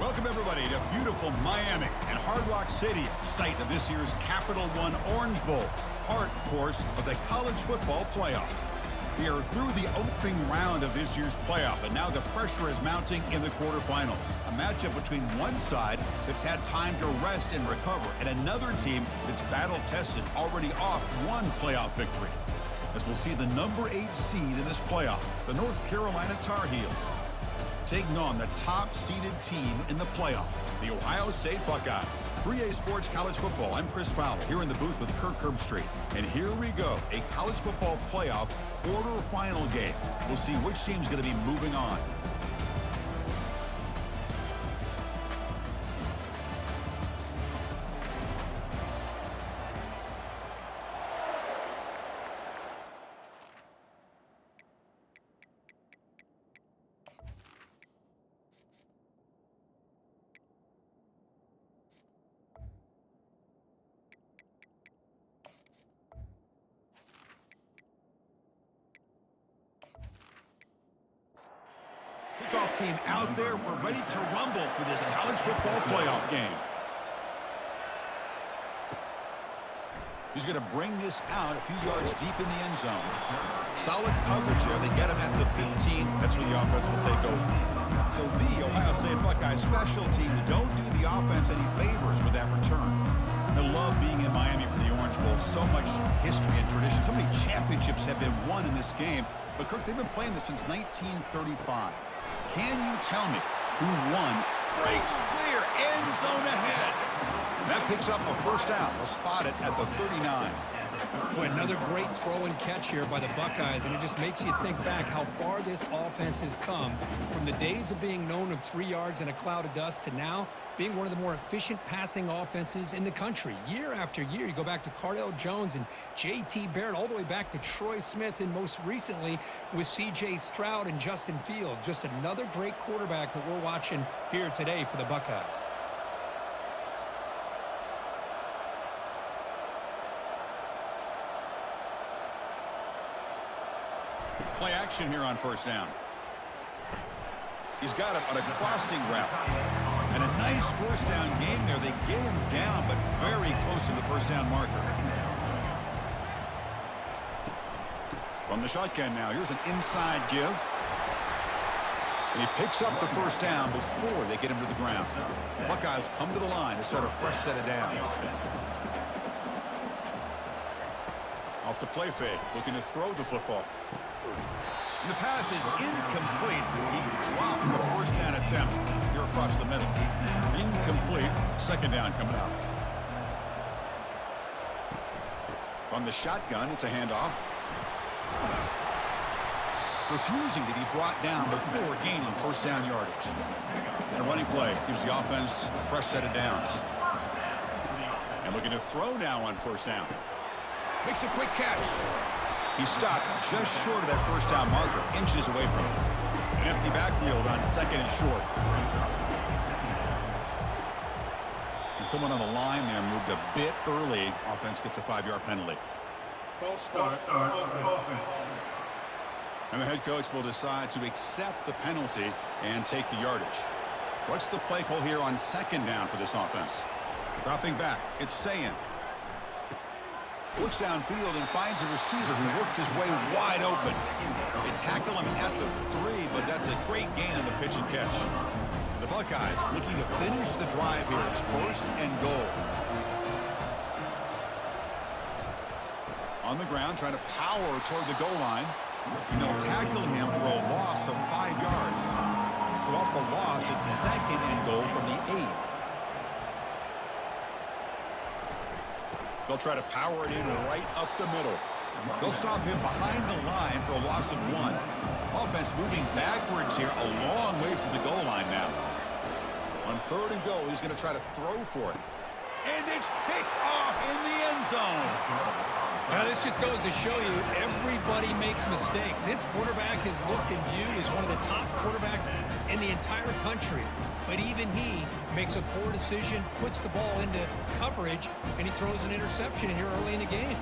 Welcome, everybody, to beautiful Miami and Hard Rock Stadium, site of this year's Capital One Orange Bowl, part, of course, of the college football playoff. We are through the opening round of this year's playoff, and now the pressure is mounting in the quarterfinals. A matchup between one side that's had time to rest and recover, and another team that's battle-tested, already off one playoff victory. As we'll see the number 8 seed in this playoff, the North Carolina Tar Heels, taking on the top-seeded team in the playoff, the Ohio State Buckeyes. 3A Sports College Football, I'm Chris Fowler, here in the booth with Kirk Herbstreit. And here we go, a college football playoff quarterfinal game. We'll see which team's going to be moving on. Kickoff team out there. We're ready to rumble for this college football playoff game. He's going to bring this out a few yards deep in the end zone. Solid coverage here. They get him at the 15. That's where the offense will take over. So the Ohio State Buckeyes special teams don't do the offense any favors with that return. I love being in Miami for the Orange Bowl. So much history and tradition. So many championships have been won in this game. But, Kirk, they've been playing this since 1935. Can you tell me who won? Breaks clear, end zone ahead. That picks up a first down. We'll spot it at the 39. Boy, another great throw and catch here by the Buckeyes, and it just makes you think back how far this offense has come from the days of being known of 3 yards in a cloud of dust to now being one of the more efficient passing offenses in the country. Year after year, you go back to Cardell Jones and J.T. Barrett, all the way back to Troy Smith, and most recently with C.J. Stroud and Justin Fields. Just another great quarterback that we're watching here today for the Buckeyes. Play action here on first down. He's got him on a crossing route. And a nice first down gain there. They get him down, but very close to the first down marker. From the shotgun now, here's an inside give. And he picks up the first down before they get him to the ground. The Buckeyes come to the line to start a fresh set of downs. Off the play fake, looking to throw the football. And the pass is incomplete. He dropped the first down attempt here across the middle. Incomplete. Second down coming out. From the shotgun, it's a handoff. Refusing to be brought down before gaining first down yardage. And a running play gives the offense a fresh set of downs. And looking to throw now on first down. Makes a quick catch. He stopped just short of that first down marker, inches away from it. An empty backfield on second and short. And someone on the line there moved a bit early. Offense gets a 5-yard penalty. False start offense. And the head coach will decide to accept the penalty and take the yardage. What's the play call here on second down for this offense? Dropping back, it's Sayin. Looks downfield and finds a receiver who worked his way wide open. They tackle him at the 3, but that's a great gain on the pitch and catch. The Buckeyes looking to finish the drive here. It's first and goal. On the ground, trying to power toward the goal line. And they'll tackle him for a loss of 5 yards. So off the loss, it's second and goal from the 8. They'll try to power it in right up the middle. They'll stop him behind the line for a loss of 1. Offense moving backwards here, a long way from the goal line now. On third and goal, he's going to try to throw for it. And it's picked off in the end zone. Now, this just goes to show you everybody makes mistakes. This quarterback is looked and viewed as one of the top quarterbacks in the entire country. But even he makes a poor decision, puts the ball into coverage, and he throws an interception here early in the game.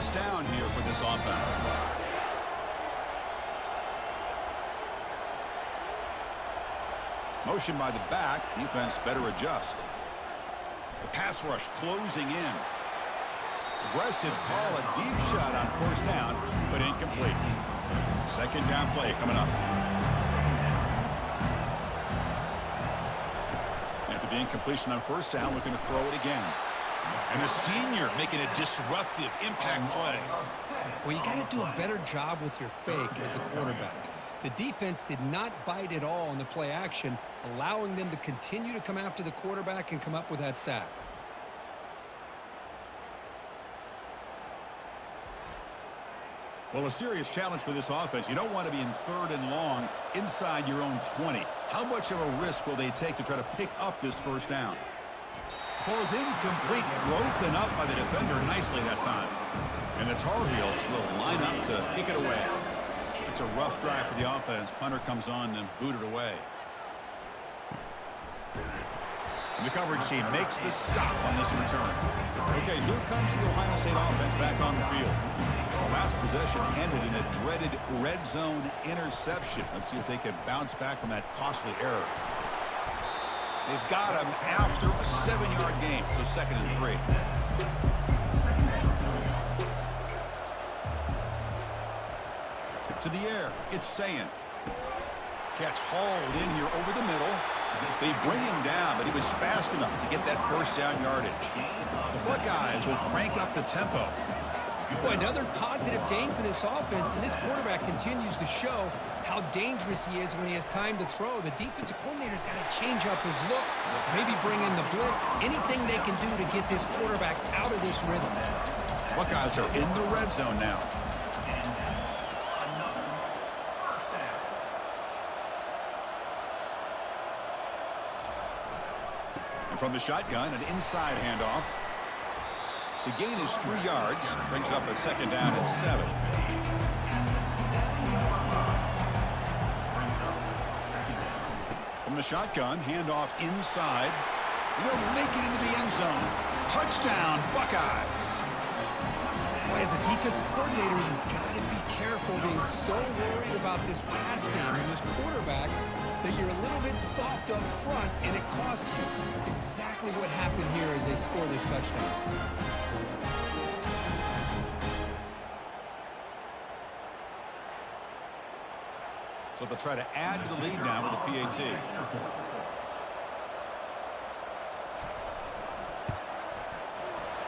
first down here for this offense. Motion by the back. Defense better adjust. The pass rush closing in. Aggressive call, a deep shot on first down, but incomplete. Second down play coming up. After the incompletion on first down, looking to throw it again. And the senior making a disruptive impact play. Well, you got to do a better job with your fake as the quarterback. The defense did not bite at all on the play action, allowing them to continue to come after the quarterback and come up with that sack. Well, a serious challenge for this offense. You don't want to be in 3rd and long inside your own 20. How much of a risk will they take to try to pick up this first down? Ball is incomplete, broken up by the defender nicely that time. And the Tar Heels will line up to kick it away. It's a rough drive for the offense. Punter comes on and booted away. And the coverage team makes the stop on this return. Okay, here comes the Ohio State offense back on the field. The last possession ended in a dreaded red zone interception. Let's see if they can bounce back from that costly error. They've got him after a 7-yard gain, so 2nd and 3. To the air, it's Sayin. Catch hauled in here over the middle. They bring him down, but he was fast enough to get that first down yardage. The Buckeyes will crank up the tempo. Boy, another positive game for this offense, and this quarterback continues to show how dangerous he is when he has time to throw. The defensive coordinator's got to change up his looks, maybe bring in the blitz, anything they can do to get this quarterback out of this rhythm. Buckeyes are in the red zone now. And from the shotgun, an inside handoff. The gain is 3 yards, brings up a 2nd down and 7. From the shotgun, handoff inside. They don't make it into the end zone. Touchdown, Buckeyes. Boy, as a defensive coordinator, you've got to be careful being so worried about this pass game and this quarterback that you're a little bit soft up front, and it costs you. It's exactly what happened here as they score this touchdown. So they'll try to add to the lead now with the PAT.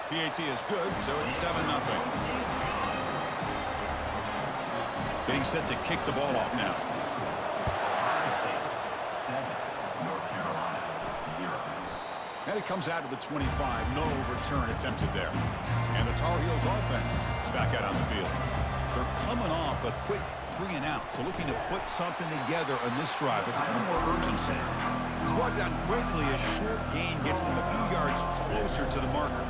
PAT is good, so it's 7-0. Getting set to kick the ball off now. And it comes out to the 25. No return attempted there. And the Tar Heels offense is back out on the field. They're coming off a quick 3-and-out, so looking to put something together on this drive with a little more urgency. It's brought down quickly. A short gain gets them a few yards closer to the marker.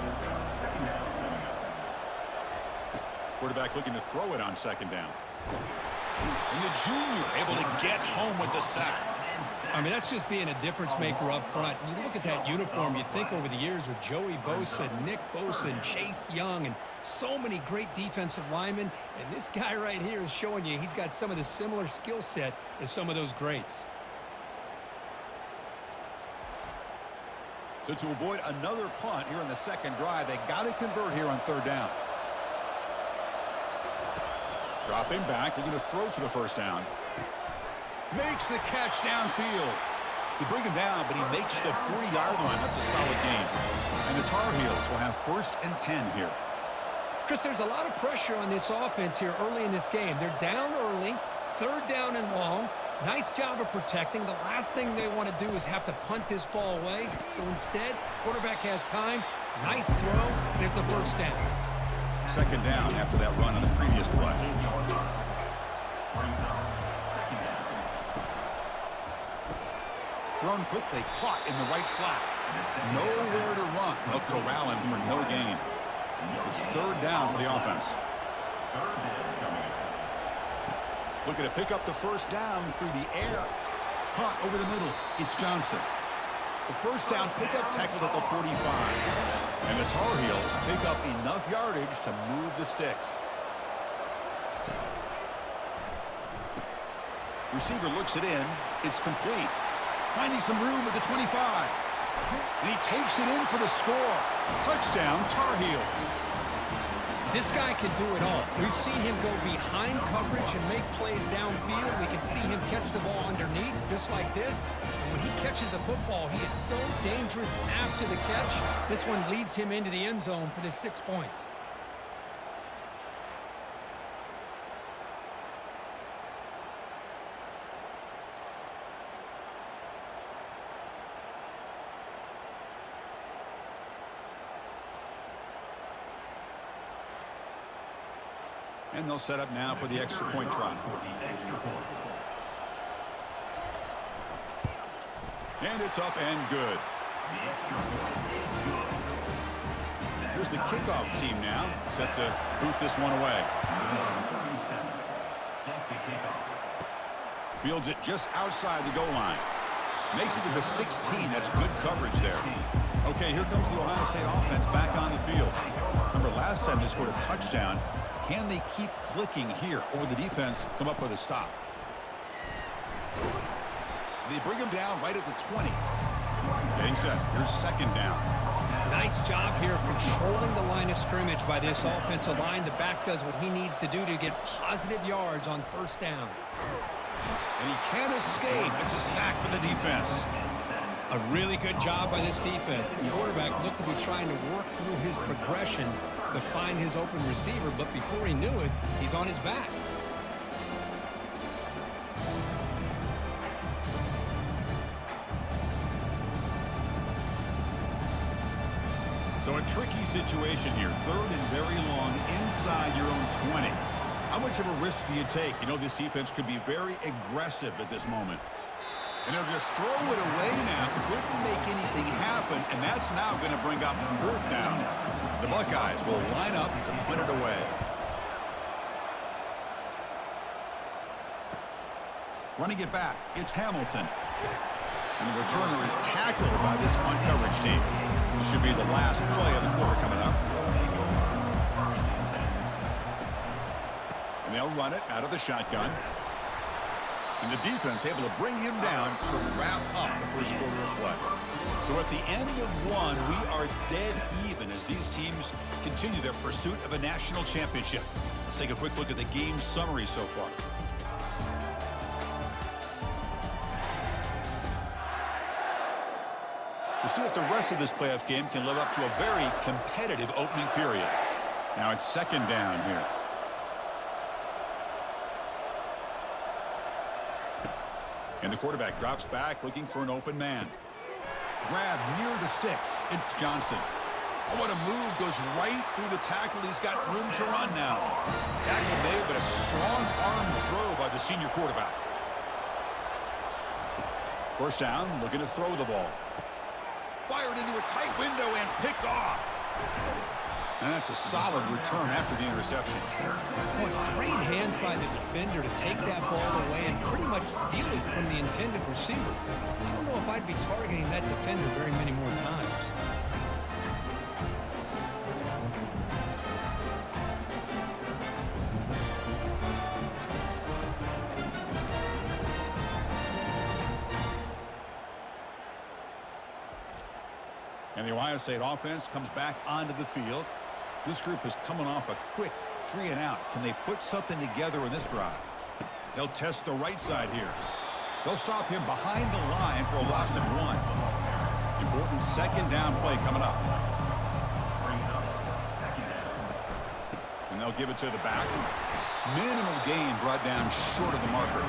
Quarterback looking to throw it on 2nd down. And the junior able to get home with the sack. I mean, that's just being a difference maker up front. You look at that uniform, you think over the years with Joey Bosa, Nick Bosa, and Chase Young, and so many great defensive linemen. And this guy right here is showing you he's got some of the similar skill set as some of those greats. So to avoid another punt here in the 2nd drive, they got to convert here on 3rd down. Dropping back, looking to throw for the first down. Makes the catch downfield. They bring him down, but he makes the 40-yard line. That's a solid gain. And the Tar Heels will have 1st and 10 here. Chris, there's a lot of pressure on this offense here early in this game. They're down early, 3rd down and long. Nice job of protecting. The last thing they want to do is have to punt this ball away. So instead, quarterback has time. Nice throw, and it's a 1st down. 2nd down after that run on the previous play. Thrown quickly, caught in the right flat. Nowhere to run. They'll corral him for no gain. It's 3rd down for the offense. Looking to pick up the first down through the air. Caught over the middle. It's Johnson. The first down pickup tackled at the 45. And the Tar Heels pick up enough yardage to move the sticks. Receiver looks it in. It's complete. Finding some room at the 25. And he takes it in for the score. Touchdown, Tar Heels. This guy can do it all. We've seen him go behind coverage and make plays downfield. We can see him catch the ball underneath just like this. And when he catches a football, he is so dangerous after the catch. This one leads him into the end zone for the 6 points. And they'll set up now for the extra point try. And it's up and good. Here's the kickoff team now, set to boot this one away. Fields it just outside the goal line. Makes it to the 16. That's good coverage there. Okay, here comes the Ohio State offense back on the field. Remember, last time they scored a touchdown. Can they keep clicking here, or will the defense come up with a stop? They bring him down right at the 20. Getting set. Here's second down. Nice job here of controlling the line of scrimmage by this offensive line. The back does what he needs to do to get positive yards on first down. And he can't escape. It's a sack for the defense. A really good job by this defense. The quarterback looked to be trying to work through his progressions to find his open receiver, but before he knew it, he's on his back. So a tricky situation here. Third and very long inside your own 20. How much of a risk do you take? You know, this defense could be very aggressive at this moment. And they'll just throw it away now. Couldn't make anything happen, and that's now going to bring up fourth down. The Buckeyes will line up to put it away. Running it back, it's Hamilton. And the returner is tackled by this punt coverage team. This should be the last play of the quarter coming up. And they'll run it out of the shotgun. And the defense able to bring him down to wrap up the first quarter of play. So at the end of one, we are dead even as these teams continue their pursuit of a national championship. Let's take a quick look at the game summary so far. We'll see if the rest of this playoff game can live up to a very competitive opening period. Now it's second down here. And the quarterback drops back looking for an open man. Grab near the sticks. It's Johnson. Oh, what a move. Goes right through the tackle. He's got room to run now. Tackle made, but a strong arm throw by the senior quarterback. First down, looking to throw the ball. Fired into a tight window and picked off. And that's a solid return after the interception. Boy, great hands by the defender to take that ball away and pretty much steal it from the intended receiver. I don't know if I'd be targeting that defender very many more times. And the Ohio State offense comes back onto the field. This group is coming off a quick 3-and-out. Can they put something together in this drive? They'll test the right side here. They'll stop him behind the line for a loss of 1. Important second down play coming up. And they'll give it to the back. Minimal gain brought down short of the marker.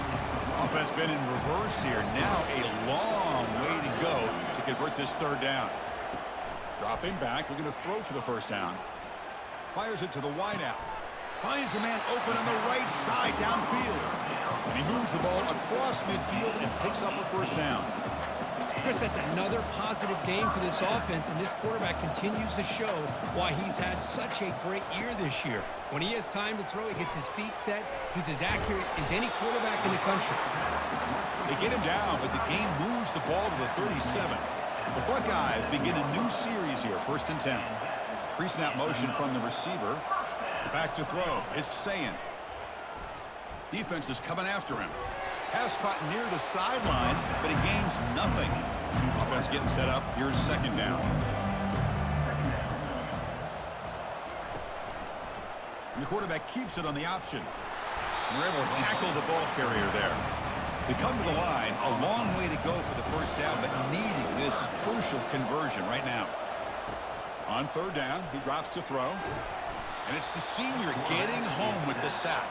Offense been in reverse here. Now a long way to go to convert this third down. Dropping back, looking to throw for the first down. Fires it to the wideout. Finds a man open on the right side downfield. And he moves the ball across midfield and picks up a first down. Chris, that's another positive game for this offense, and this quarterback continues to show why he's had such a great year this year. When he has time to throw, he gets his feet set. He's as accurate as any quarterback in the country. They get him down, but the game moves the ball to the 37. The Buckeyes begin a new series here, 1st and 10. Pre-snap motion from the receiver. Back to throw. It's Sayin. Defense is coming after him. Pass caught near the sideline, but it gains nothing. Offense getting set up. Here's 2nd down. And the quarterback keeps it on the option. And they're able to tackle the ball carrier there. They come to the line, a long way to go for the 1st down, but needing this crucial conversion right now. On 3rd down, he drops to throw. And it's the senior getting home with the sack.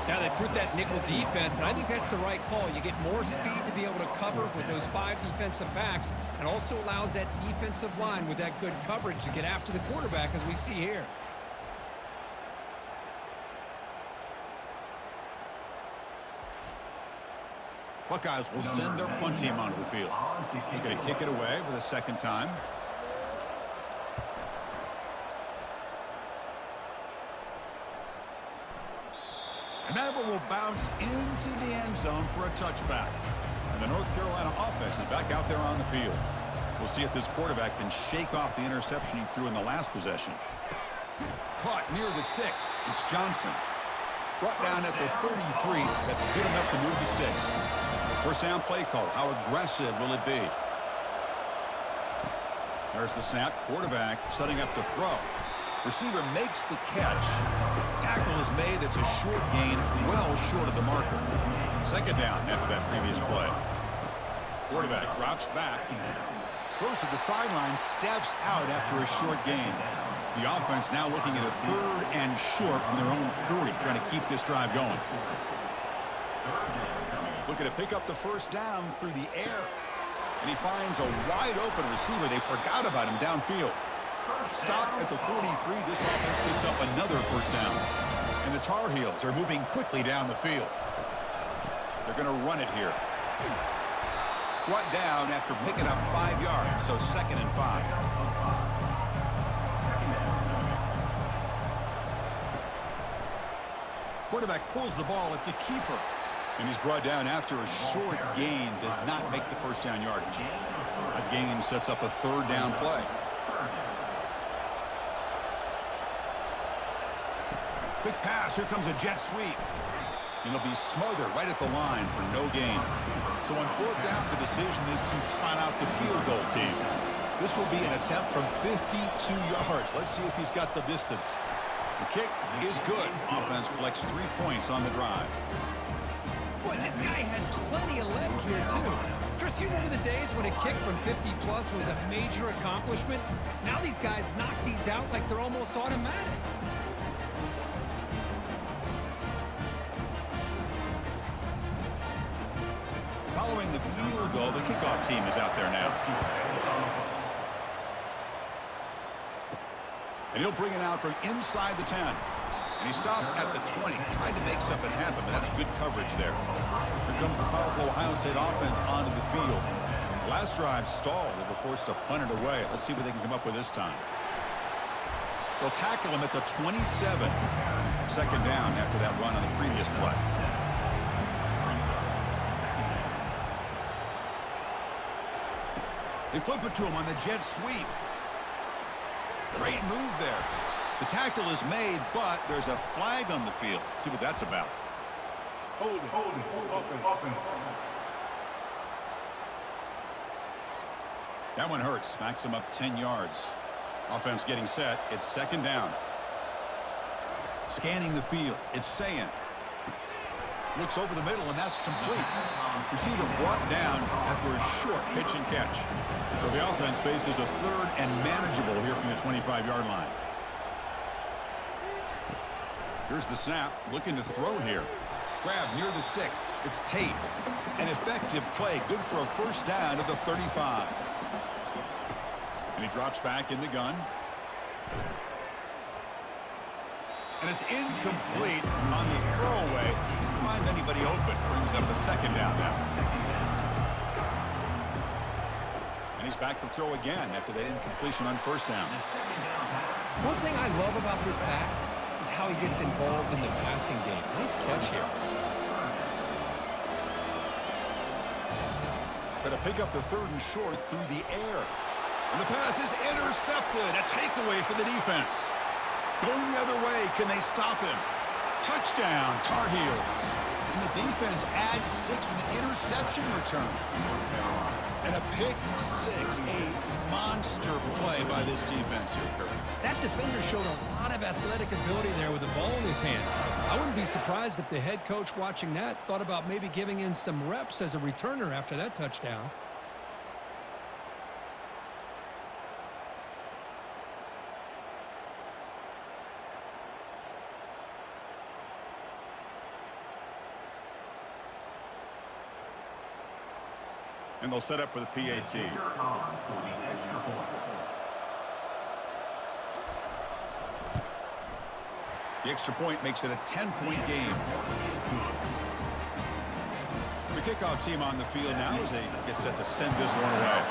Now they put that nickel defense, and I think that's the right call. You get more speed to be able to cover with those 5 defensive backs, and also allows that defensive line with that good coverage to get after the quarterback, as we see here. Buckeyes will send their punt team onto the field. They're going to kick it away for the 2nd time. And that one will bounce into the end zone for a touchback. And the North Carolina offense is back out there on the field. We'll see if this quarterback can shake off the interception he threw in the last possession. Caught near the sticks. It's Johnson. Brought down at the 33. That's good enough to move the sticks. 1st down play call. How aggressive will it be? There's the snap. Quarterback setting up to throw. Receiver makes the catch. Tackle is made. It's a short gain, well short of the marker. 2nd down after that previous play. Quarterback drops back. Goes to the sideline, steps out after a short gain. The offense now looking at a 3rd and short from their own 40, trying to keep this drive going. Looking to pick up the 1st down through the air. And he finds a wide open receiver. They forgot about him downfield. Stop at the 43. This offense picks up another 1st down. And the Tar Heels are moving quickly down the field. They're going to run it here. Brought down after picking up 5 yards, so 2nd and 5. Quarterback pulls the ball. It's a keeper. And he's brought down after a short gain. Does not make the 1st down yardage. A gain sets up a 3rd down play. Quick pass. Here comes a jet sweep. And he'll be smothered right at the line for no gain. So on 4th down, the decision is to trot out the field goal team. This will be an attempt from 52 yards. Let's see if he's got the distance. The kick is good. Offense collects 3 points on the drive. Boy, this guy had plenty of leg here, too. Chris, you remember the days when a kick from 50-plus was a major accomplishment? Now these guys knock these out like they're almost automatic. Following the field goal, the kickoff team is out there now. And he'll bring it out from inside the 10. And he stopped at the 20, trying to make something happen, but that's good coverage there. Here comes the powerful Ohio State offense onto the field. Last drive stalled. They were forced to punt it away. Let's see what they can come up with this time. They'll tackle him at the 27. 2nd down after that run on the previous play. They flip it to him on the jet sweep. Great move there. The tackle is made, but there's a flag on the field. Let's see what that's about. Hold it. Offense. That one hurts. Smacks him up 10 yards. Offense getting set. It's 2nd down. Scanning the field. It's Sayin. Looks over the middle, and that's complete. Receiver brought down after a short pitch and catch. So the offense faces a 3rd and manageable here from the 25-yard line. Here's the snap. Looking to throw here. Grab near the sticks. It's Tate. An effective play. Good for a 1st down at the 35. And he drops back in the gun. And it's incomplete on the throwaway. Didn't find anybody open. Brings up a 2nd down now. And he's back to throw again after that incompletion on 1st down. One thing I love about this back is how he gets involved in the passing game. Nice catch here. Going to pick up the 3rd and short through the air. And the pass is intercepted. A takeaway for the defense. Going the other way, can they stop him? Touchdown, Tar Heels. And the defense adds 6 with the interception return. And a pick 6, a monster play by this defense here, Kirk. That defender showed a lot of athletic ability there with the ball in his hands. I wouldn't be surprised if the head coach watching that thought about maybe giving in some reps as a returner after that touchdown. And they'll set up for the PAT. The extra point makes it a 10-point game. The kickoff team on the field now as they get set to send this one away.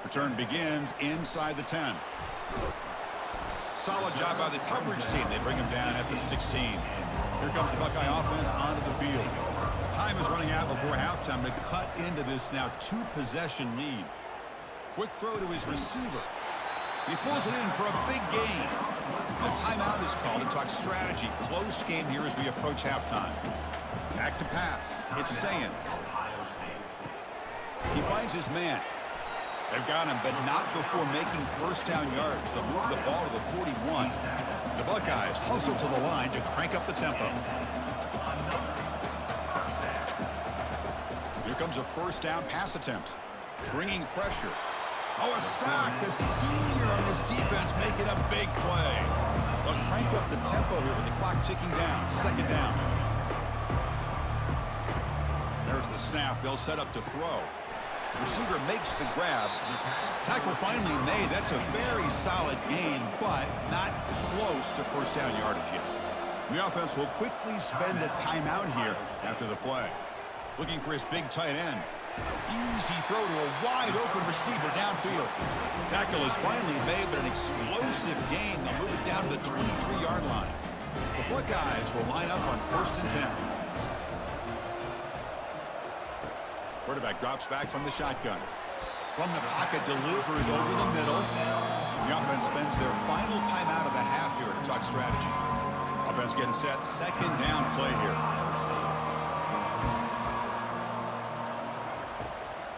Return begins inside the 10. Solid job by the coverage team. They bring him down at the 16. Here comes the Buckeye offense onto the field. Time is running out before halftime to cut into this now 2-possession lead. Quick throw to his receiver. He pulls it in for a big gain. A timeout is called to talk strategy. Close game here as we approach halftime. Back to pass. It's Sayin. He finds his man. They've got him, but not before making first down yards. They'll move the ball to the 41. The Buckeyes hustle to the line to crank up the tempo. Here comes a first down pass attempt. Bringing pressure. Oh, a sack. The senior on this defense making a big play. They'll crank up the tempo here with the clock ticking down. 2nd down. There's the snap. They'll set up to throw. Receiver makes the grab. Tackle finally made. That's a very solid gain, but not close to first down yardage yet. The offense will quickly spend a timeout here after the play. Looking for his big tight end. Easy throw to a wide-open receiver downfield. Tackle is finally made, but an explosive gain. They'll move it down to the 23-yard line. The Buckeyes will line up on 1st and 10. Quarterback drops back from the shotgun. From the pocket, delivers over the middle. The offense spends their final timeout of the half here to talk strategy. Offense getting set. 2nd down play here.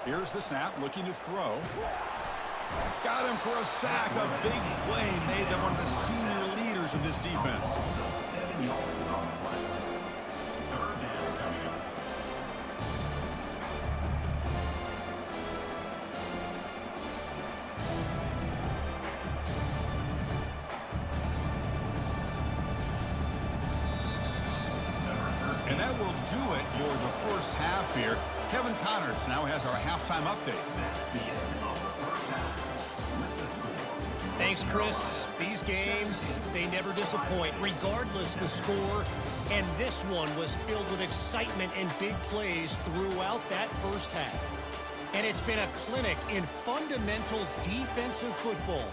Here's the snap, looking to throw. Got him for a sack. A big play made them one of the senior leaders in this defense. And that will do it for the first half here. Kevin Connors now has our halftime update. Thanks, Chris. These games, they never disappoint, regardless the score. And this one was filled with excitement and big plays throughout that first half. And it's been a clinic in fundamental defensive football.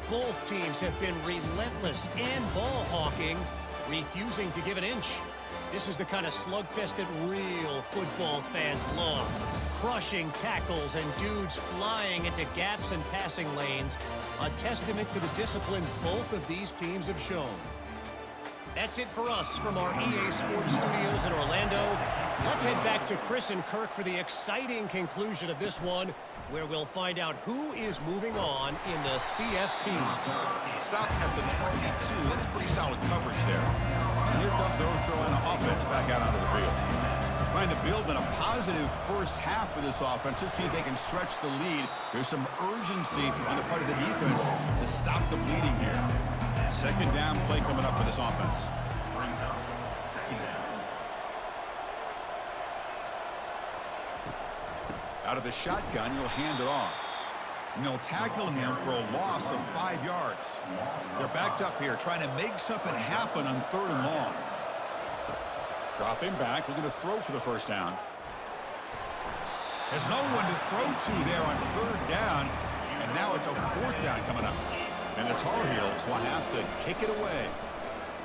Both teams have been relentless and ball hawking, refusing to give an inch. This is the kind of slugfest that real football fans love. Crushing tackles and dudes flying into gaps and passing lanes. A testament to the discipline both of these teams have shown. That's it for us from our EA Sports Studios in Orlando. Let's head back to Chris and Kirk for the exciting conclusion of this one, where we'll find out who is moving on in the CFP. Stop at the 22. That's pretty solid coverage there. And here comes the North Carolina offense back out onto the field. Trying to build in a positive first half for this offense. Let's see if they can stretch the lead. There's some urgency on the part of the defense to stop the bleeding here. 2nd down play coming up for this offense. Out of the shotgun, you'll hand it off. And they'll tackle him for a loss of 5 yards. They're backed up here, trying to make something happen on 3rd and long. Drop him back, looking to throw for the first down. There's no one to throw to there on 3rd down, and now it's a 4th down coming up. And the Tar Heels will have to kick it away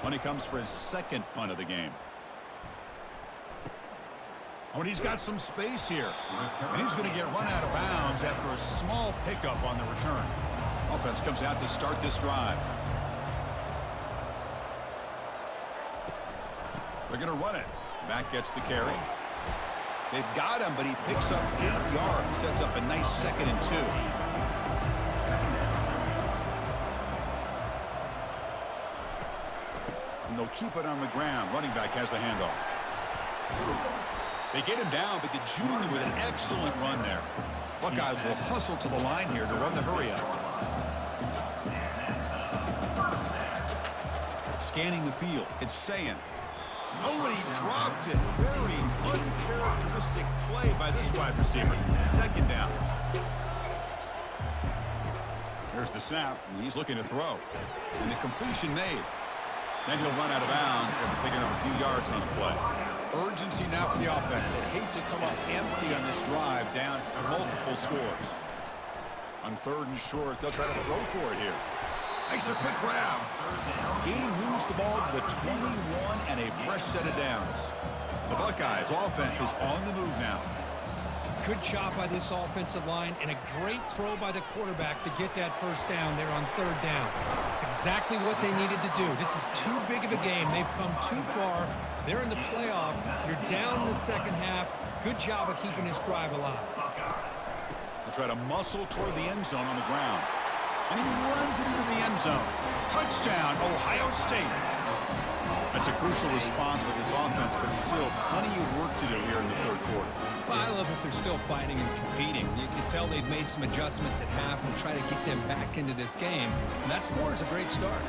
when he comes for his 2nd punt of the game. Oh, and he's got some space here. And he's going to get run out of bounds after a small pickup on the return. Offense comes out to start this drive. They're going to run it. Back gets the carry. They've got him, but he picks up 8 yards. Sets up a nice 2nd and 2. And they'll keep it on the ground. Running back has the handoff. They get him down, but the junior with an excellent run there. Buckeyes will hustle to the line here to run the hurry up. Scanning the field. It's Sayin. Oh, and he dropped it. Very uncharacteristic play by this wide receiver. 2nd down. There's the snap, and he's looking to throw. And the completion made. Then he'll run out of bounds after picking up a few yards on the play. Urgency now for the offense. They hate to come up empty on this drive, down multiple scores. On 3rd and short, they'll try to throw for it here. Makes a quick grab. Gain moves the ball to the 21 and a fresh set of downs. The Buckeyes offense is on the move now. Good job by this offensive line and a great throw by the quarterback to get that 1st down there on 3rd down. It's exactly what they needed to do. This is too big of a game. They've come too far. They're in the playoff. You're down in the 2nd half. Good job of keeping this drive alive. They'll try to muscle toward the end zone on the ground. And he runs it into the end zone. Touchdown, Ohio State. That's a crucial response for this offense, but still plenty of work to do here in the 3rd quarter. Well, I love that they're still fighting and competing. You can tell they've made some adjustments at half and try to get them back into this game. And that score is a great start.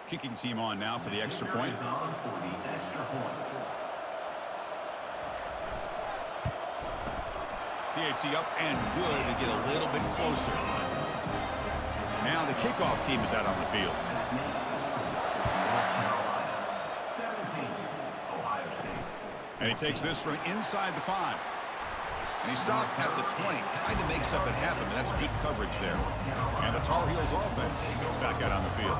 Kicking team on now for the extra point. PAT up and good to get a little bit closer. Now the kickoff team is out on the field. And he takes this from inside the 5. And he stopped at the 20, trying to make something happen, but that's good coverage there. And the Tar Heels offense is back out on the field.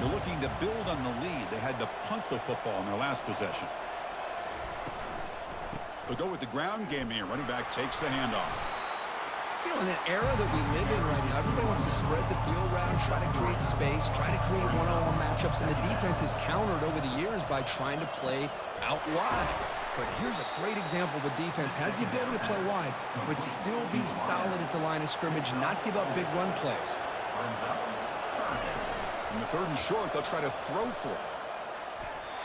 They're looking to build on the lead. They had to punt the football in their last possession. They'll go with the ground game here. Running back takes the handoff. You know, in that era that we live in right now, everybody wants to spread the field around, try to create space, try to create one-on-one matchups, and the defense is countered over the years by trying to play out wide. But here's a great example. The defense has the ability to play wide, but still be solid at the line of scrimmage, not give up big run plays. In the 3rd and short, they'll try to throw for it.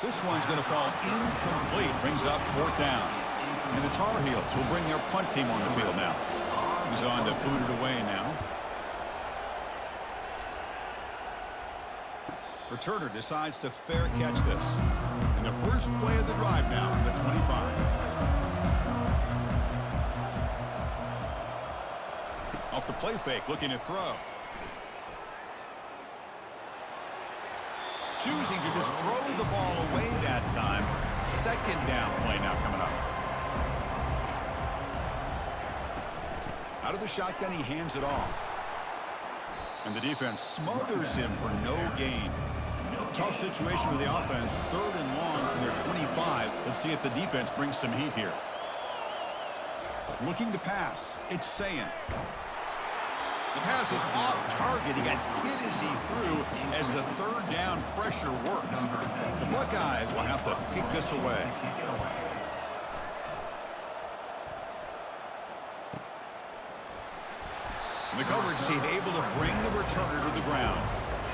This one's going to fall incomplete. Brings up 4th down. And the Tar Heels will bring their punt team on the field now. He's on to boot it away now. Returner decides to fair catch this. And the first play of the drive now from the 25. Off the play fake, looking to throw. Choosing to just throw the ball away that time. 2nd down play now coming up. Out of the shotgun, he hands it off. And the defense smothers him for no gain. Tough situation with the offense. 3rd and long from their 25. Let's see if the defense brings some heat here. Looking to pass. It's Sayin. The pass is off target. He got hit as he threw as the 3rd down pressure works. The Buckeyes will have to kick this away. The coverage team able to bring the returner to the ground.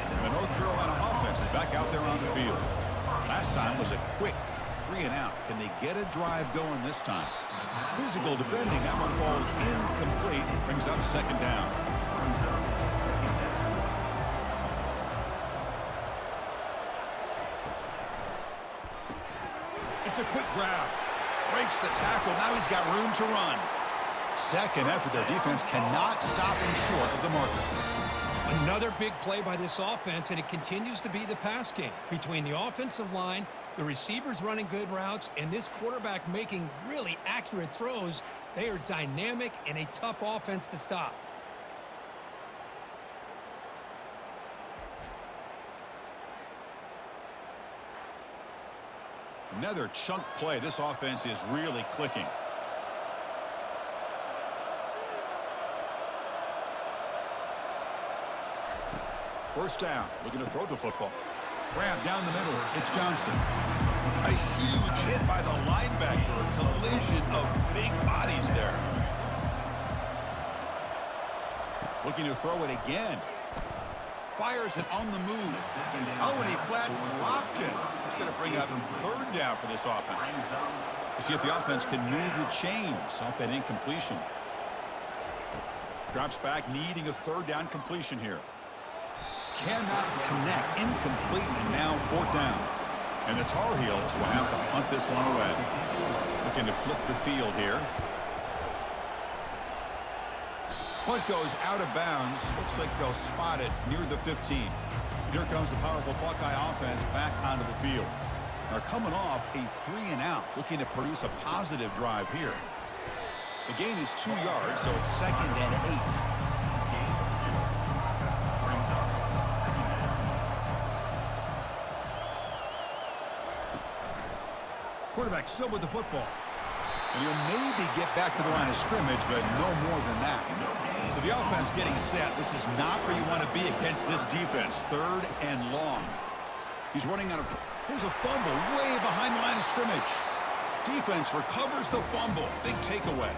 And the North Carolina offense is back out there on the field. Last time was a quick 3 and out. Can they get a drive going this time? Physical defending. That one falls incomplete. Brings up 2nd down. It's a quick grab. Breaks the tackle. Now he's got room to run. 2nd effort. Their defense cannot stop him short of the marker. Another big play by this offense, and it continues to be the pass game. Between the offensive line, the receivers running good routes, and this quarterback making really accurate throws, they are dynamic and a tough offense to stop. Another chunk play. This offense is really clicking. First down, looking to throw the football. Grab down the middle. It's Johnson. A huge hit by the linebacker. A collision of big bodies there. Looking to throw it again. Fires it on the move. Oh, and he flat dropped it. It's going to bring up third down for this offense. We'll see if the offense can move the chains off that incompletion. Drops back, needing a third down completion here. Cannot connect. Incomplete, and now fourth down. And the Tar Heels will have to punt this one away. Looking to flip the field here. Punt goes out of bounds. Looks like they'll spot it near the 15. Here comes the powerful Buckeye offense back onto the field. They're coming off a 3-and-out, looking to produce a positive drive here. The gain is 2 yards, so it's 2nd and 8. Quarterback still with the football. And he'll maybe get back to the line of scrimmage, but no more than that. So the offense getting set. This is not where you want to be against this defense. 3rd and long. He's running out of... Here's a fumble way behind the line of scrimmage. Defense recovers the fumble. Big takeaway.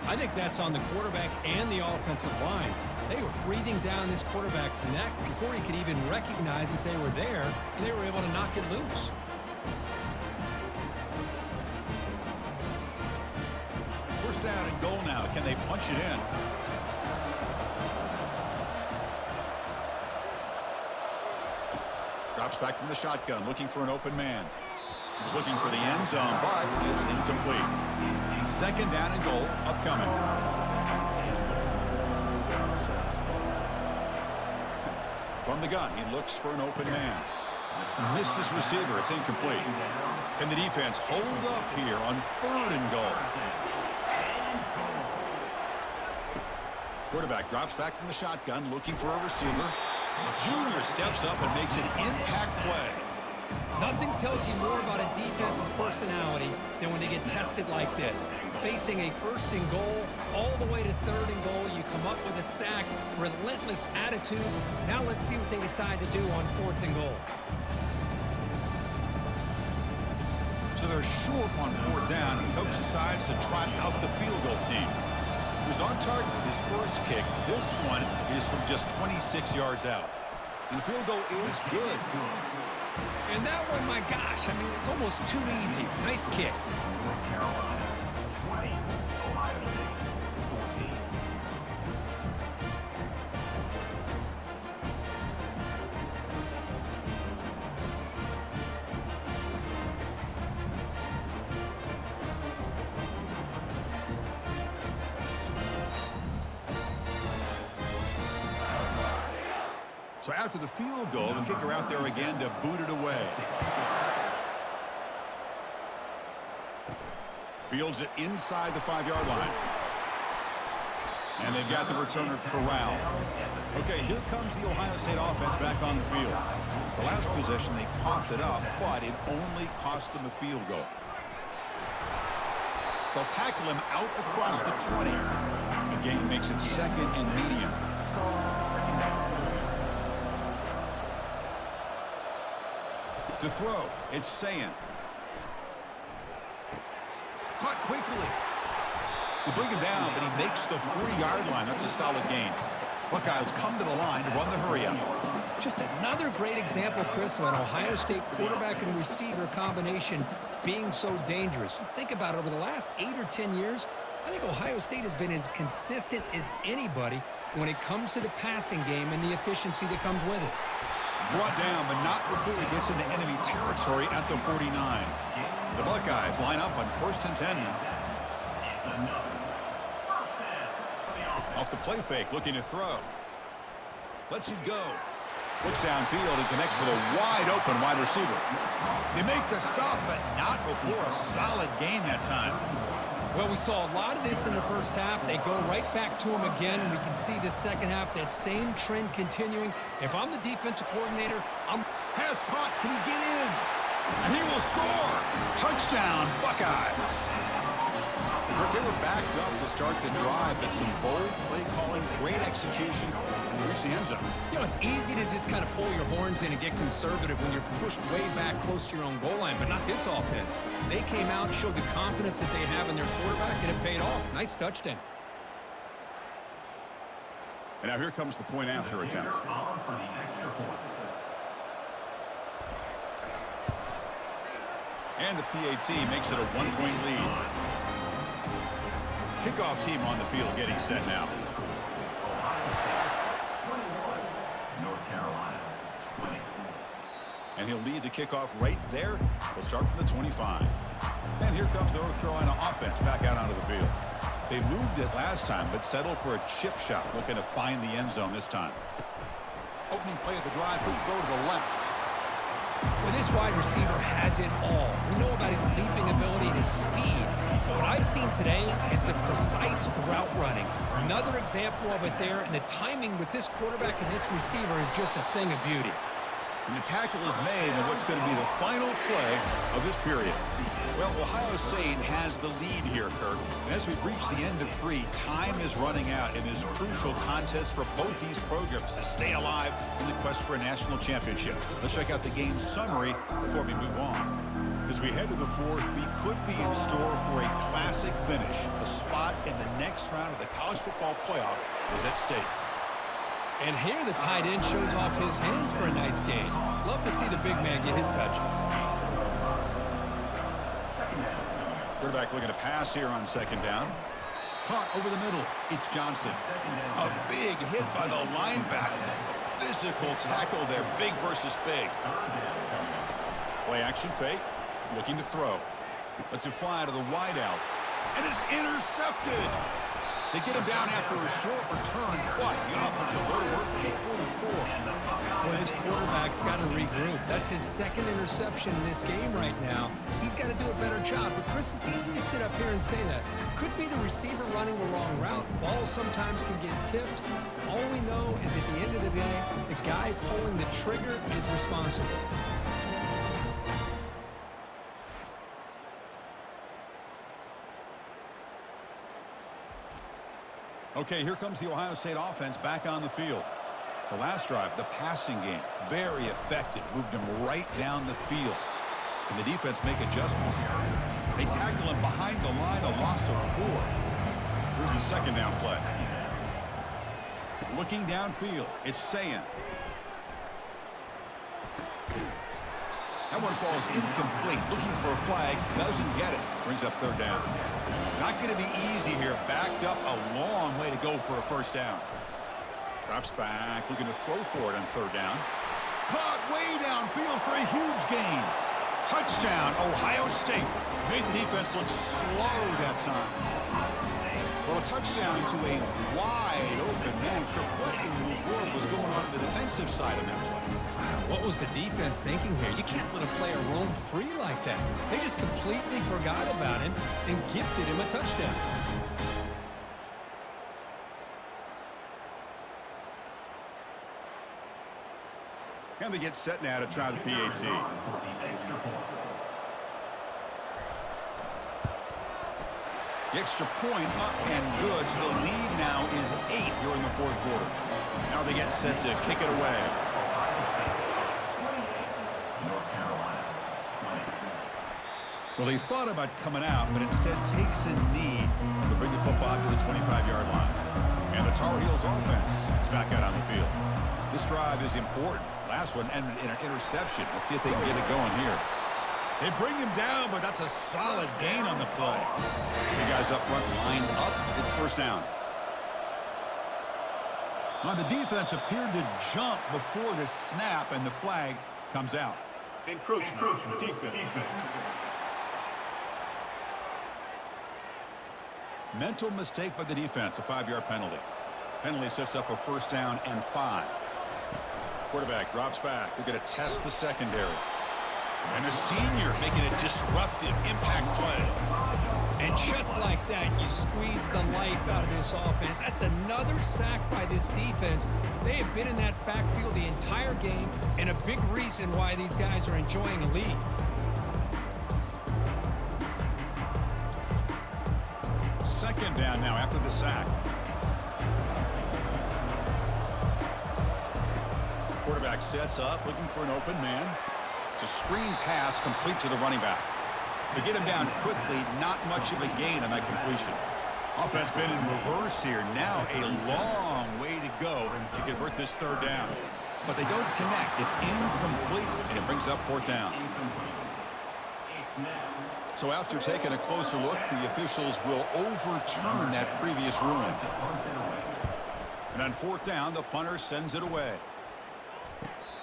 I think that's on the quarterback and the offensive line. They were breathing down this quarterback's neck before he could even recognize that they were there, and they were able to knock it loose. First down and goal now. Can they punch it in? Drops back from the shotgun, looking for an open man. He's looking for the end zone, but it's incomplete. 2nd down and goal upcoming. From the gun, he looks for an open man. Missed his receiver. It's incomplete. And the defense hold up here on 3rd and goal. Quarterback drops back from the shotgun, looking for a receiver. Junior steps up and makes an impact play. Nothing tells you more about a defense's personality than when they get tested like this. Facing a 1st and goal, all the way to 3rd and goal, you come up with a sack, relentless attitude. Now let's see what they decide to do on 4th and goal. So they're short on 4th down, and the coach decides to trot out the field goal team. He was on target with his first kick. This one is from just 26 yards out. And the field goal is good. And that one, my gosh, I mean, it's almost too easy. Nice kick. So after the field goal, the kicker out there again to boot it away. Fields it inside the 5-yard line. And they've got the returner corralled. Okay, here comes the Ohio State offense back on the field. The last possession, they coughed it up, but it only cost them a field goal. They'll tackle him out across the 20. The game makes it 2nd and medium. To throw, it's Sayan. Caught quickly. They bring him down, but he makes the 40-yard line. That's a solid gain. Buckeyes come to the line to run the hurry-up. Just another great example, Chris, of an Ohio State quarterback and receiver combination being so dangerous. You think about it, over the last 8 or 10 years, I think Ohio State has been as consistent as anybody when it comes to the passing game and the efficiency that comes with it. Brought down, but not before he gets into enemy territory at the 49. The Buckeyes line up on 1st and 10. Off the play fake, looking to throw. Lets it go. Looks downfield and connects with a wide-open wide receiver. They make the stop, but not before a solid gain that time. Well, we saw a lot of this in the first half. They go right back to him again, and we can see the second half, that same trend continuing. If I'm the defensive coordinator, Pass caught. Can he get in? And he will score. Touchdown, Buckeyes. They were backed up to start the drive, but some bold play calling, great execution, and reach the end zone. You know, it's easy to just kind of pull your horns in and get conservative when you're pushed way back close to your own goal line, but not this offense. They came out, showed the confidence that they have in their quarterback, and it paid off. Nice touchdown. And now here comes the point after attempt. And the PAT makes it a 1-point lead. Kickoff team on the field getting set now. And he'll lead the kickoff right there. He'll start from the 25. And here comes the North Carolina offense back out onto the field. They moved it last time, but settled for a chip shot, looking to find the end zone this time. Opening play of the drive, quick throw to the left. Well, this wide receiver has it all. We know about his leaping ability and his speed. But what I've seen today is the precise route running. Another example of it there, and the timing with this quarterback and this receiver is just a thing of beauty. And the tackle is made in what's going to be the final play of this period. Well, Ohio State has the lead here, Kirk. And as we reach the end of 3, time is running out in this crucial contest for both these programs to stay alive in the quest for a national championship. Let's check out the game summary before we move on. As we head to the 4th, we could be in store for a classic finish. A spot in the next round of the college football playoff is at stake. And here the tight end shows off his hands for a nice game. Love to see the big man get his touches. Quarterback looking to pass here on 2nd down. Caught over the middle. It's Johnson. A big hit by the linebacker. A physical tackle there. Big versus big. Play action fake. Looking to throw. Lets it fly to the wideout. And it's intercepted. They get him down after a short return, but the offense will go to work from the 44. Well, his quarterback's got to regroup. That's his 2nd interception in this game right now. He's got to do a better job. But, Chris, it's easy to sit up here and say that. Could be the receiver running the wrong route. Balls sometimes can get tipped. All we know is at the end of the day, the guy pulling the trigger is responsible. Okay, here comes the Ohio State offense back on the field. The last drive, the passing game, very effective. Moved him right down the field. Can the defense make adjustments? They tackle him behind the line, a loss of 4. Here's the 2nd down play. Looking downfield, it's Sayin. That one falls incomplete. Looking for a flag, doesn't get it. Brings up 3rd down. Not going to be easy here. Backed up a long way to go for a 1st down. Drops back, looking to throw for it on 3rd down. Caught way downfield for a huge gain. Touchdown, Ohio State. Made the defense look slow that time. Well, a touchdown to a wide open man. What in the world was going on the defensive side of that play? What was the defense thinking here? You can't let a player roam free like that. They just completely forgot about him and gifted him a touchdown. And they get set now to try the PAT. The extra point up and good. So the lead now is 8 here in the 4th quarter. Now they get set to kick it away. Well, he thought about coming out, but instead takes a knee to bring the football to the 25-yard line. And the Tar Heels offense is back out on the field. This drive is important. Last one ended in an interception. Let's see if they can get it going here. They bring him down, but that's a solid gain on the play. The guys up front lined up. It's 1st down. Now, the defense appeared to jump before the snap, and the flag comes out. Encroachment. Defense. Mental mistake by the defense, a 5-yard penalty. Penalty sets up a 1st down and 5. Quarterback drops back. We're going to test the secondary. And a senior making a disruptive impact play. And just like that, you squeeze the life out of this offense. That's another sack by this defense. They have been in that backfield the entire game, and a big reason why these guys are enjoying a lead. second down now after the sack. Quarterback sets up, looking for an open man. It's a screen pass complete to the running back. They get him down quickly, not much of a gain on that completion. Offense been in reverse here. Now a long way to go to convert this third down. But they don't connect. It's incomplete, and it brings up fourth down. So after taking a closer look, the officials will overturn that previous ruling. And on fourth down, the punter sends it away.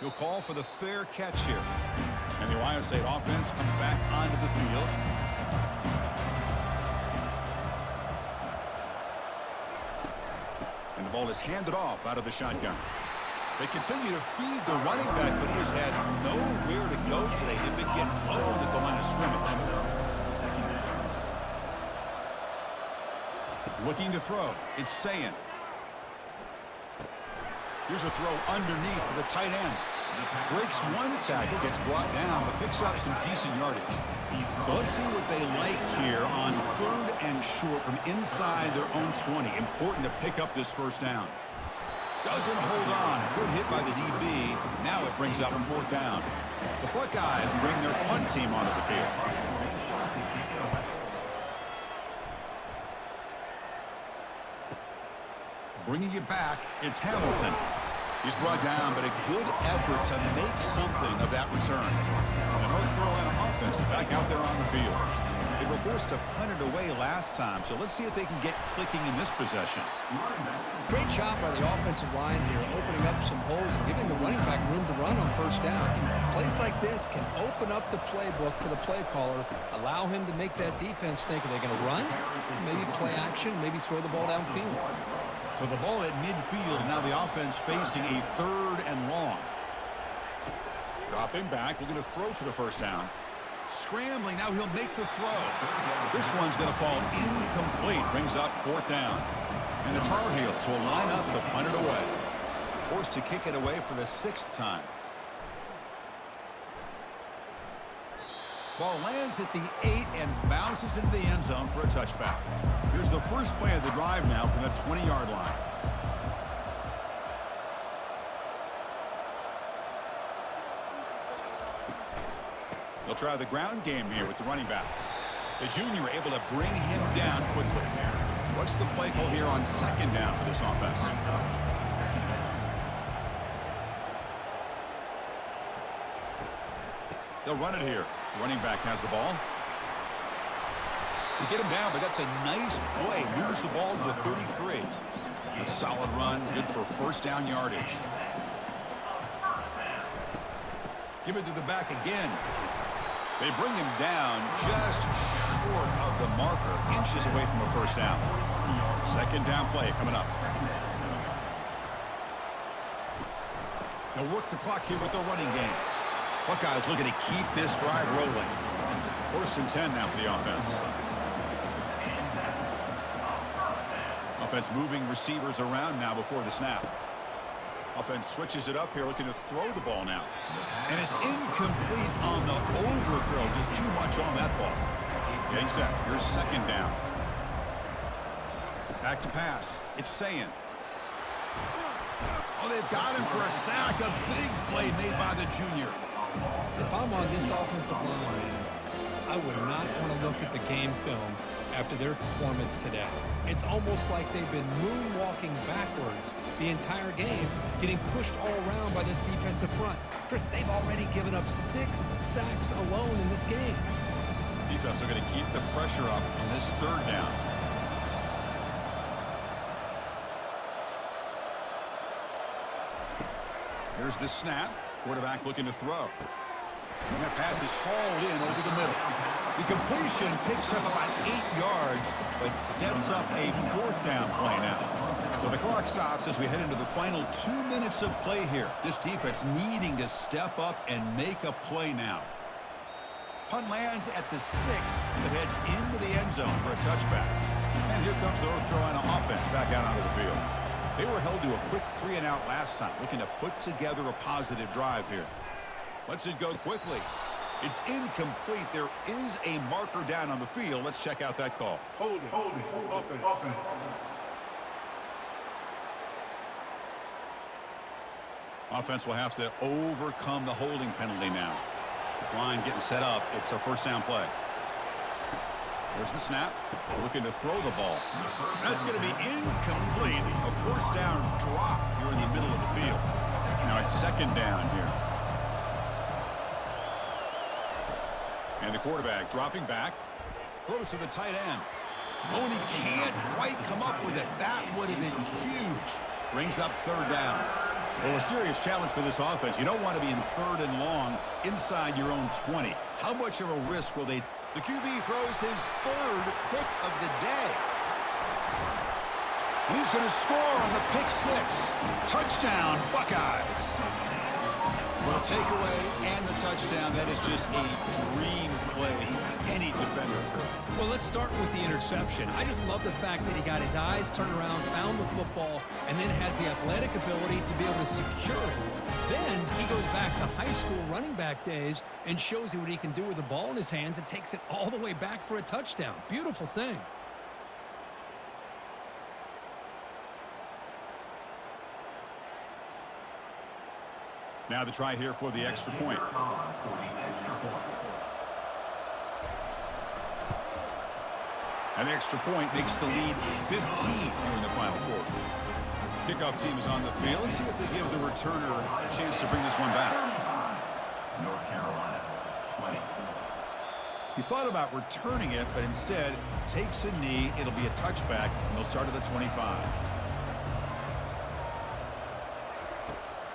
He'll call for the fair catch here. And the Ohio State offense comes back onto the field. And the ball is handed off out of the shotgun. They continue to feed the running back, but he has had nowhere to go today. They've been getting owned at the line of scrimmage. Looking to throw. It's Sayin. Here's a throw underneath to the tight end. Breaks one tackle, gets brought down, but picks up some decent yardage. So let's see what they like here on third and short from inside their own 20. Important to pick up this first down. Doesn't hold on. Good hit by the DB. Now it brings up fourth down. The Buckeyes bring their punt team onto the field. Bringing it back, it's Hamilton. He's brought down, but a good effort to make something of that return. The North Carolina offense is back out there on the field. They were forced to punt it away last time, so let's see if they can get clicking in this possession. Great job by the offensive line here, opening up some holes and giving the running back room to run on first down. Plays like this can open up the playbook for the play caller, allow him to make that defense think, are they going to run? Maybe play action, maybe throw the ball downfield. So the ball at midfield, now the offense facing a third and long. Dropping back, looking to throw for the first down. Scrambling, now he'll make the throw. This one's going to fall incomplete, brings up fourth down. And the Tar Heels will line up to punt it away. Forced to kick it away for the sixth time. Ball lands at the 8 and bounces into the end zone for a touchback. Here's the first play of the drive now from the 20-yard line. They'll try the ground game here with the running back. The junior able to bring him down quickly. What's the play call here on second down for this offense? They'll run it here. Running back has the ball. They get him down, but that's a nice play. Moves the ball to the 33. A solid run, good for first down yardage. Give it to the back again. They bring him down just short of the marker, inches away from a first down. Second down play coming up. They'll work the clock here with the running game. Buckeyes looking to keep this drive rolling. First and 10 now for the offense. Offense moving receivers around now before the snap. Offense switches it up here, looking to throw the ball now. And it's incomplete on the overthrow. Just too much on that ball. Getting set. Here's second down. Back to pass. It's Sayin. Oh, they've got him for a sack. A big play made by the junior. If I'm on this offensive line, I would not want to look at the game film after their performance today. It's almost like they've been moonwalking backwards the entire game, getting pushed all around by this defensive front. Chris, they've already given up 6 sacks alone in this game. Defense are going to keep the pressure up on this third down. Here's the snap. Quarterback looking to throw. And that pass is hauled in over the middle. The completion picks up about 8 yards, but sets up a fourth down play now. So the clock stops as we head into the final 2 minutes of play here. This defense needing to step up and make a play now. Punt lands at the 6, but heads into the end zone for a touchback. And here comes the North Carolina offense back out onto the field. They were held to a quick 3-and-out last time, looking to put together a positive drive here. Lets it go quickly. It's incomplete. There is a marker down on the field. Let's check out that call. Holding. Offense. Offense will have to overcome the holding penalty now. This line getting set up. It's a first down play. There's the snap. Looking to throw the ball. That's going to be incomplete. A first down drop here in the middle of the field. Now it's second down here. And the quarterback dropping back. Throws to the tight end. Oh, and he can't quite come up with it. That would have been huge. Brings up third down. Well, a serious challenge for this offense. You don't want to be in third and long inside your own 20. How much of a risk will they... The QB throws his third pick of the day. And he's going to score on the pick six. Touchdown, Buckeyes. Well, takeaway and the touchdown, that is just a dream play for any defender. Well, let's start with the interception. I just love the fact that he got his eyes turned around, found the football, and then has the athletic ability to be able to secure it. Then he goes back to high school running back days and shows you what he can do with the ball in his hands and takes it all the way back for a touchdown. Beautiful thing. Now the try here for the extra point. An extra point makes the lead 15 here in the final quarter. Kickoff team is on the field. Let's see if they give the returner a chance to bring this one back. North Carolina, 20. He thought about returning it, but instead takes a knee. It'll be a touchback, and they'll start at the 25.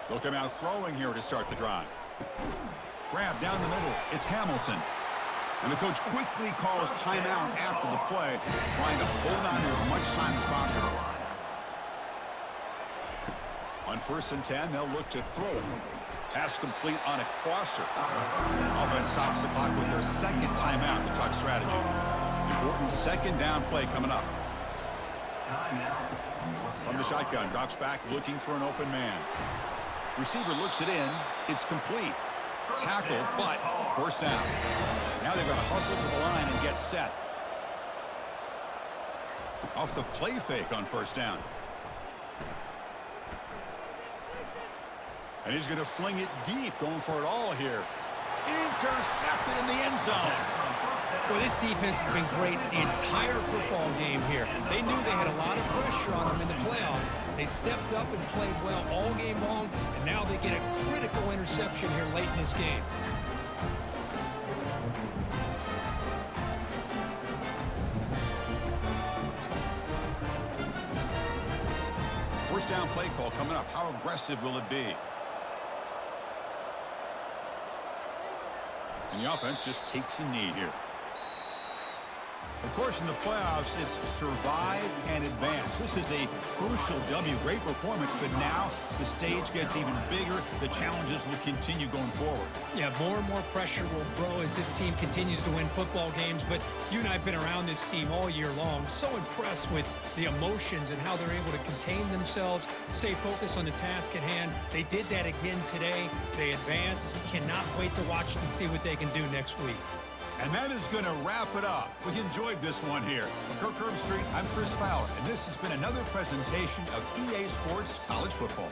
They'll come out throwing here to start the drive. Grab down the middle. It's Hamilton. And the coach quickly calls timeout after the play, trying to hold on to as much time as possible. On 1st and 10, they'll look to throw it. Pass complete on a crosser. Offense stops the clock with their second timeout to talk strategy. Important second down play coming up. From the shotgun, drops back looking for an open man. Receiver looks it in. It's complete. Tackle, but first down. Now they've got to hustle to the line and get set. Off the play fake on first down. And he's going to fling it deep, going for it all here. Intercepted in the end zone. Well, this defense has been great the entire football game here. They knew they had a lot of pressure on them in the playoff. They stepped up and played well all game long, and now they get a critical interception here late in this game. First down play call coming up. How aggressive will it be? And the offense just takes a knee here. Of course, in the playoffs, it's survive and advance. This is a crucial W. Great performance, but now the stage gets even bigger. The challenges will continue going forward. Yeah, more and more pressure will grow as this team continues to win football games. But you and I have been around this team all year long. So impressed with the emotions and how they're able to contain themselves, stay focused on the task at hand. They did that again today. They advance. Cannot wait to watch and see what they can do next week. And that is going to wrap it up. We enjoyed this one here. From Kirk Street, I'm Chris Fowler, and this has been another presentation of EA Sports College Football.